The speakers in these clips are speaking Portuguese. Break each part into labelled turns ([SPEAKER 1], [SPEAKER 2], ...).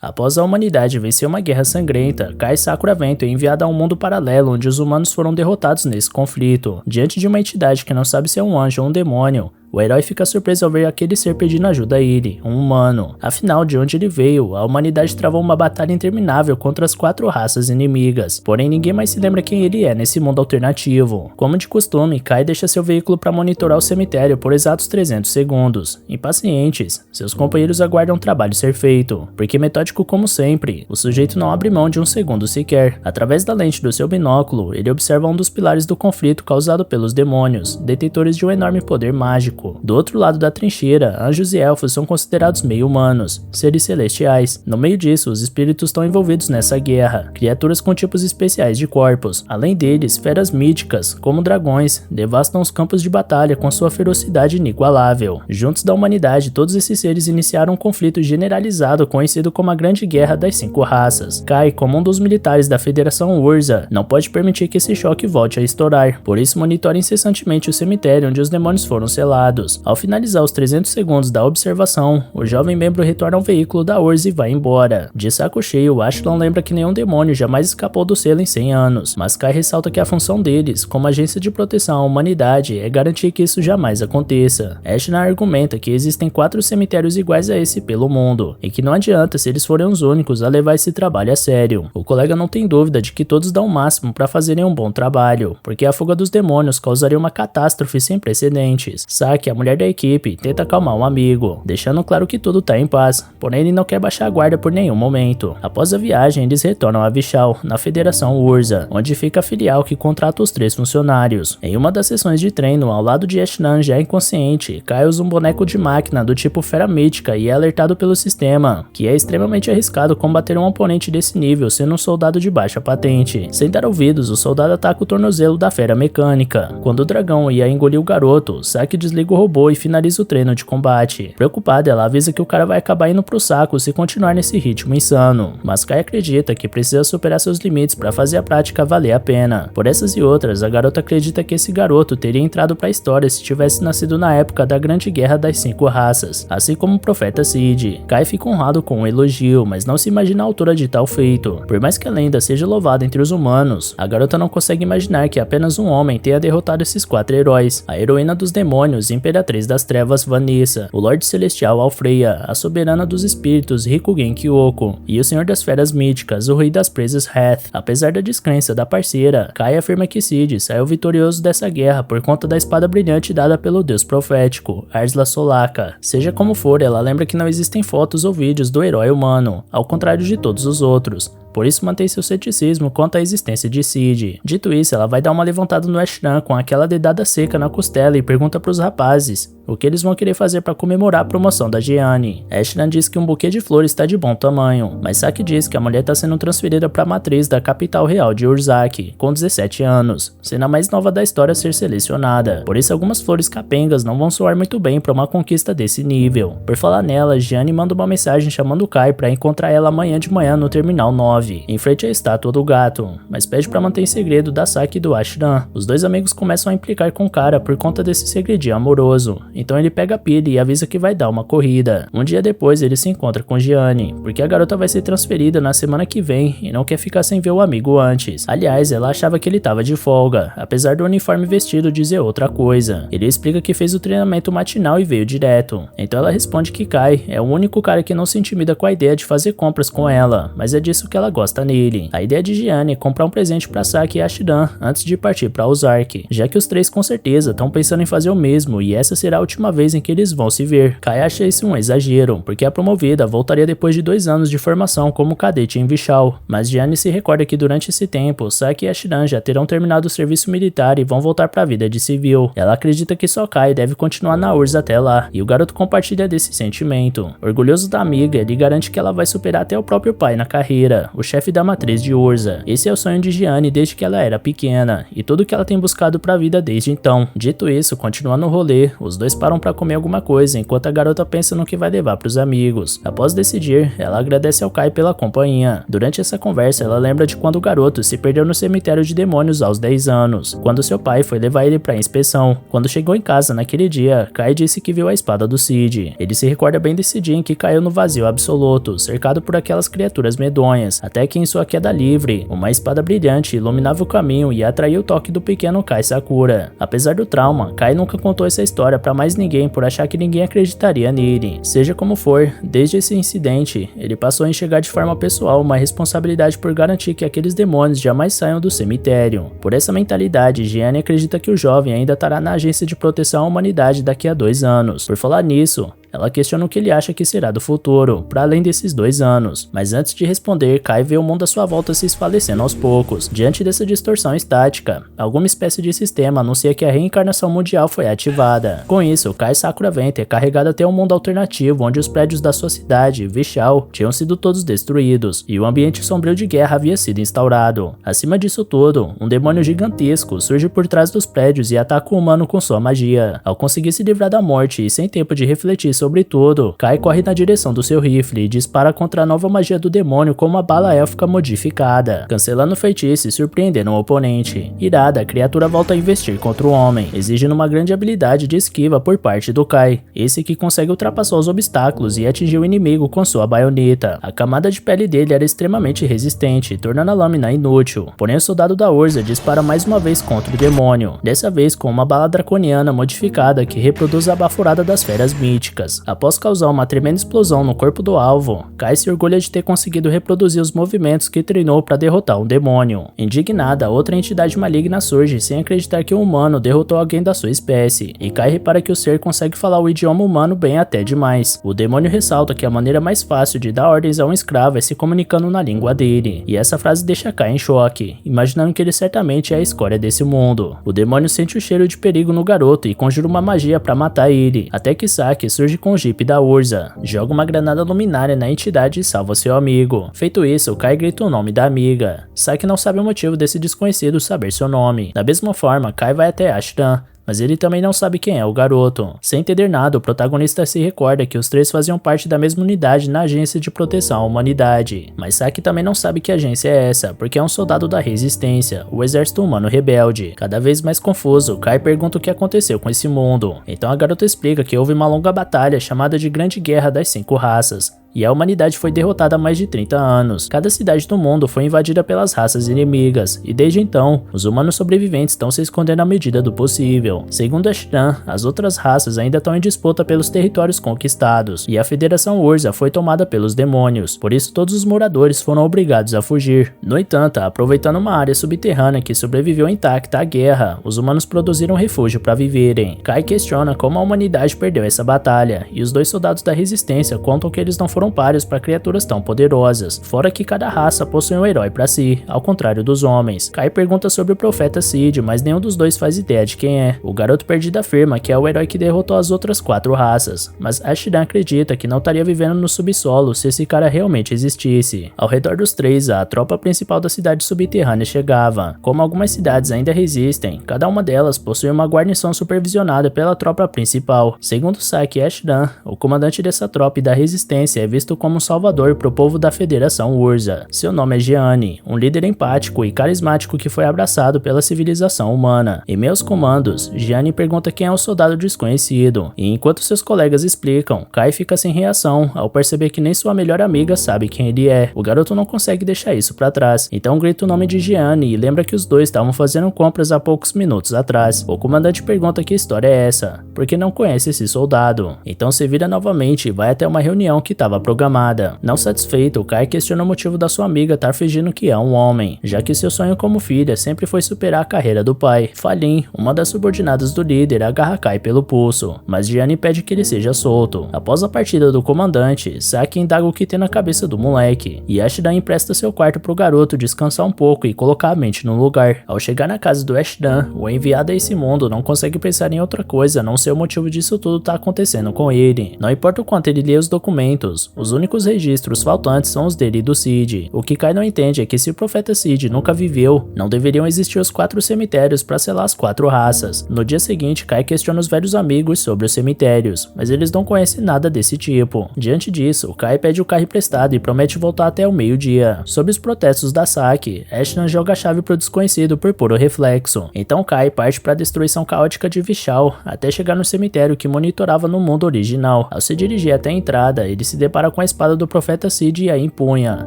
[SPEAKER 1] Após a humanidade vencer uma guerra sangrenta, Kai Sakura Vento é enviada a um mundo paralelo onde os humanos foram derrotados nesse conflito. Diante de uma entidade que não sabe se é um anjo ou um demônio, o herói fica surpreso ao ver aquele ser pedindo ajuda a ele, um humano. Afinal, de onde ele veio, a humanidade travou uma batalha interminável contra as 4 raças inimigas. Porém, ninguém mais se lembra quem ele é nesse mundo alternativo. Como de costume, Kai deixa seu veículo para monitorar o cemitério por exatos 300 segundos. Impacientes, seus companheiros aguardam o trabalho ser feito, porque metódico como sempre, o sujeito não abre mão de um segundo sequer. Através da lente do seu binóculo, ele observa um dos pilares do conflito causado pelos demônios, detentores de um enorme poder mágico. Do outro lado da trincheira, anjos e elfos são considerados meio-humanos, seres celestiais. No meio disso, os espíritos estão envolvidos nessa guerra, criaturas com tipos especiais de corpos. Além deles, feras míticas, como dragões, devastam os campos de batalha com sua ferocidade inigualável. Juntos da humanidade, todos esses seres iniciaram um conflito generalizado conhecido como a Grande Guerra das 5 Raças. Kai, como um dos militares da Federação Urza, não pode permitir que esse choque volte a estourar, por isso monitora incessantemente o cemitério onde os demônios foram selados. Ao finalizar os 300 segundos da observação, o jovem membro retorna ao veículo da Urza e vai embora. De saco cheio, Ashton lembra que nenhum demônio jamais escapou do selo em 100 anos, mas Kai ressalta que a função deles, como agência de proteção à humanidade, é garantir que isso jamais aconteça. Ashton argumenta que existem 4 cemitérios iguais a esse pelo mundo, e que não adianta se eles forem os únicos a levar esse trabalho a sério. O colega não tem dúvida de que todos dão o máximo para fazerem um bom trabalho, porque a fuga dos demônios causaria uma catástrofe sem precedentes. Que a mulher da equipe tenta acalmar um amigo, deixando claro que tudo tá em paz, porém ele não quer baixar a guarda por nenhum momento. Após a viagem, eles retornam a Vishal, na Federação Urza, onde fica a filial que contrata os 3 funcionários. Em uma das sessões de treino, ao lado de Ashnan já inconsciente, Kai usa um boneco de máquina do tipo Fera Mítica e é alertado pelo sistema, que é extremamente arriscado combater um oponente desse nível sendo um soldado de baixa patente. Sem dar ouvidos, o soldado ataca o tornozelo da Fera Mecânica. Quando o dragão ia engolir o garoto, Saki desliga o robô e finaliza o treino de combate. Preocupada, ela avisa que o cara vai acabar indo pro saco se continuar nesse ritmo insano, mas Kai acredita que precisa superar seus limites para fazer a prática valer a pena. Por essas e outras, a garota acredita que esse garoto teria entrado pra história se tivesse nascido na época da Grande Guerra das 5 Raças, assim como o profeta Cid. Kai fica honrado com o elogio, mas não se imagina a altura de tal feito. Por mais que a lenda seja louvada entre os humanos, a garota não consegue imaginar que apenas um homem tenha derrotado esses 4 heróis, a heroína dos demônios, Imperatriz das Trevas Vanessa, o Lorde Celestial Alfreya, a Soberana dos Espíritos Rikugen Kyoko, e o Senhor das Feras Míticas, o Rei das Presas Hath. Apesar da descrença da parceira, Kai afirma que Cid saiu vitorioso dessa guerra por conta da espada brilhante dada pelo deus profético, Arsla Solaka. Seja como for, ela lembra que não existem fotos ou vídeos do herói humano, ao contrário de todos os outros. Por isso mantém seu ceticismo quanto à existência de Cid. Dito isso, ela vai dar uma levantada no Ashran com aquela dedada seca na costela e pergunta pros rapazes o que eles vão querer fazer para comemorar a promoção da Gianni. Ashran diz que um buquê de flores está de bom tamanho, mas Saki diz que a mulher está sendo transferida para a matriz da capital real de Urzaki, com 17 anos, sendo a mais nova da história a ser selecionada. Por isso algumas flores capengas não vão soar muito bem para uma conquista desse nível. Por falar nela, Gianni manda uma mensagem chamando Kai para encontrar ela amanhã de manhã no Terminal 9, em frente à estátua do gato, mas pede para manter em segredo da Saki e do Ashran. Os dois amigos começam a implicar com o cara por conta desse segredinho amoroso, então ele pega a pilha e avisa que vai dar uma corrida. Um dia depois ele se encontra com Gianni, porque a garota vai ser transferida na semana que vem e não quer ficar sem ver o amigo antes. Aliás, ela achava que ele tava de folga, apesar do uniforme vestido dizer outra coisa. Ele explica que fez o treinamento matinal e veio direto, então ela responde que Kai é o único cara que não se intimida com a ideia de fazer compras com ela, mas é disso que ela gosta nele. A ideia de Gianni é comprar um presente pra Saki e Ashran antes de partir pra Ozark, já que os 3 com certeza estão pensando em fazer o mesmo e essa será a última vez em que eles vão se ver. Kai acha isso um exagero, porque a promovida voltaria depois de 2 anos de formação como cadete em Vishal, mas Gianni se recorda que durante esse tempo, Saki e Ashran já terão terminado o serviço militar e vão voltar pra vida de civil. Ela acredita que só Kai deve continuar na Urza até lá, e o garoto compartilha desse sentimento. Orgulhoso da amiga, ele garante que ela vai superar até o próprio pai na carreira, o chefe da matriz de Urza. Esse é o sonho de Gianni desde que ela era pequena, e tudo que ela tem buscado pra vida desde então. Dito isso, continuando o rolê, os dois param pra comer alguma coisa, enquanto a garota pensa no que vai levar pros amigos. Após decidir, ela agradece ao Kai pela companhia. Durante essa conversa, ela lembra de quando o garoto se perdeu no cemitério de demônios aos 10 anos, quando seu pai foi levar ele pra inspeção. Quando chegou em casa naquele dia, Kai disse que viu a espada do Cid. Ele se recorda bem desse dia em que caiu no vazio absoluto, cercado por aquelas criaturas medonhas, até que em sua queda livre, uma espada brilhante iluminava o caminho e atraía o toque do pequeno Kai Sakura. Apesar do trauma, Kai nunca contou essa história pra mais ninguém por achar que ninguém acreditaria nele. Seja como for, desde esse incidente, ele passou a enxergar de forma pessoal uma responsabilidade por garantir que aqueles demônios jamais saiam do cemitério. Por essa mentalidade, Gianni acredita que o jovem ainda estará na agência de proteção à humanidade daqui a 2 anos. Por falar nisso, ela questiona o que ele acha que será do futuro, para além desses 2 anos. Mas antes de responder, Kai vê o mundo à sua volta se esfalecendo aos poucos. Diante dessa distorção estática, alguma espécie de sistema anuncia que a reencarnação mundial foi ativada. Com isso, Kai Sakura Vento é carregado até um mundo alternativo onde os prédios da sua cidade, Vishal, tinham sido todos destruídos, e o ambiente sombrio de guerra havia sido instaurado. Acima disso tudo, um demônio gigantesco surge por trás dos prédios e ataca o humano com sua magia. Ao conseguir se livrar da morte e sem tempo de refletir sobre tudo, Kai corre na direção do seu rifle e dispara contra a nova magia do demônio com uma bala élfica modificada, cancelando o feitiço e surpreendendo o oponente. Irada, a criatura volta a investir contra o homem, exigindo uma grande habilidade de esquiva por parte do Kai, esse que consegue ultrapassar os obstáculos e atingir o inimigo com sua baioneta. A camada de pele dele era extremamente resistente, tornando a lâmina inútil, porém o soldado da Urza dispara mais uma vez contra o demônio, dessa vez com uma bala draconiana modificada que reproduz a baforada das feras míticas. Após causar uma tremenda explosão no corpo do alvo, Kai se orgulha de ter conseguido reproduzir os movimentos que treinou para derrotar um demônio. Indignada, outra entidade maligna surge sem acreditar que um humano derrotou alguém da sua espécie, e Kai repara que o ser consegue falar o idioma humano bem até demais. O demônio ressalta que a maneira mais fácil de dar ordens a um escravo é se comunicando na língua dele, e essa frase deixa Kai em choque, imaginando que ele certamente é a escória desse mundo. O demônio sente o cheiro de perigo no garoto e conjura uma magia para matar ele, até que Saki surge com o Jeep da Urza, joga uma granada luminária na entidade e salva seu amigo. Feito isso, Kai grita o nome da amiga. Saki não sabe o motivo desse desconhecido saber seu nome. Da mesma forma, Kai vai até Ashtan, mas ele também não sabe quem é o garoto. Sem entender nada, o protagonista se recorda que os 3 faziam parte da mesma unidade na agência de proteção à humanidade. Mas Saki também não sabe que agência é essa, porque é um soldado da resistência, o exército humano rebelde. Cada vez mais confuso, Kai pergunta o que aconteceu com esse mundo. Então a garota explica que houve uma longa batalha chamada de Grande Guerra das 5 Raças, e a humanidade foi derrotada há mais de 30 anos. Cada cidade do mundo foi invadida pelas raças inimigas, e desde então, os humanos sobreviventes estão se escondendo à medida do possível. Segundo Ashtan, as outras raças ainda estão em disputa pelos territórios conquistados, e a Federação Urza foi tomada pelos demônios, por isso todos os moradores foram obrigados a fugir. No entanto, aproveitando uma área subterrânea que sobreviveu intacta à guerra, os humanos produziram refúgio para viverem. Kai questiona como a humanidade perdeu essa batalha, e os 2 soldados da resistência contam que eles não foram páreos para criaturas tão poderosas, fora que cada raça possui um herói para si, ao contrário dos homens. Kai pergunta sobre o profeta Cid, mas nenhum dos 2 faz ideia de quem é. O garoto perdido afirma que é o herói que derrotou as outras 4 raças, mas Ashdan acredita que não estaria vivendo no subsolo se esse cara realmente existisse. Ao redor dos 3, a tropa principal da cidade subterrânea chegava. Como algumas cidades ainda resistem, cada uma delas possui uma guarnição supervisionada pela tropa principal. Segundo Saki Ashdan, o comandante dessa tropa e da resistência é visto como um salvador pro povo da Federação Urza. Seu nome é Gianni, um líder empático e carismático que foi abraçado pela civilização humana. Em meus comandos, Gianni pergunta quem é o soldado desconhecido, e enquanto seus colegas explicam, Kai fica sem reação ao perceber que nem sua melhor amiga sabe quem ele é. O garoto não consegue deixar isso pra trás, então grita o nome de Gianni e lembra que os 2 estavam fazendo compras há poucos minutos atrás. O comandante pergunta que história é essa, porque não conhece esse soldado. Então se vira novamente e vai até uma reunião que estava programada. Não satisfeito, Kai questiona o motivo da sua amiga estar fingindo que é um homem, já que seu sonho como filha sempre foi superar a carreira do pai. Falin, uma das subordinadas do líder, agarra Kai pelo pulso, mas Gianni pede que ele seja solto. Após a partida do comandante, Saki indaga o que tem na cabeça do moleque, e Ashdan empresta seu quarto pro garoto descansar um pouco e colocar a mente no lugar. Ao chegar na casa do Ashdan, o enviado a esse mundo não consegue pensar em outra coisa a não ser o motivo disso tudo tá acontecendo com ele. Não importa o quanto ele lê os documentos, mortos. Os únicos registros faltantes são os dele e do Cid. O que Kai não entende é que se o profeta Cid nunca viveu, não deveriam existir os 4 cemitérios para selar as 4 raças. No dia seguinte, Kai questiona os velhos amigos sobre os cemitérios, mas eles não conhecem nada desse tipo. Diante disso, Kai pede o carro emprestado e promete voltar até o meio-dia. Sob os protestos da Saki, Ashton joga a chave pro desconhecido por puro reflexo. Então Kai parte para a destruição caótica de Vishal, até chegar no cemitério que monitorava no mundo original. Ao se dirigir até a entrada, ele se depara com a espada do profeta Cid e a empunha.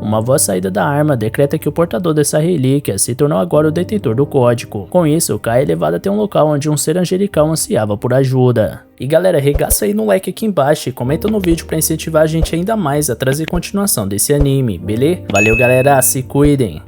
[SPEAKER 1] Uma voz saída da arma decreta que o portador dessa relíquia se tornou agora o detentor do código. Com isso, Kai é levado até um local onde um ser angelical ansiava por ajuda. E galera, regaça aí no like aqui embaixo e comenta no vídeo para incentivar a gente ainda mais a trazer continuação desse anime, beleza? Valeu galera, se cuidem!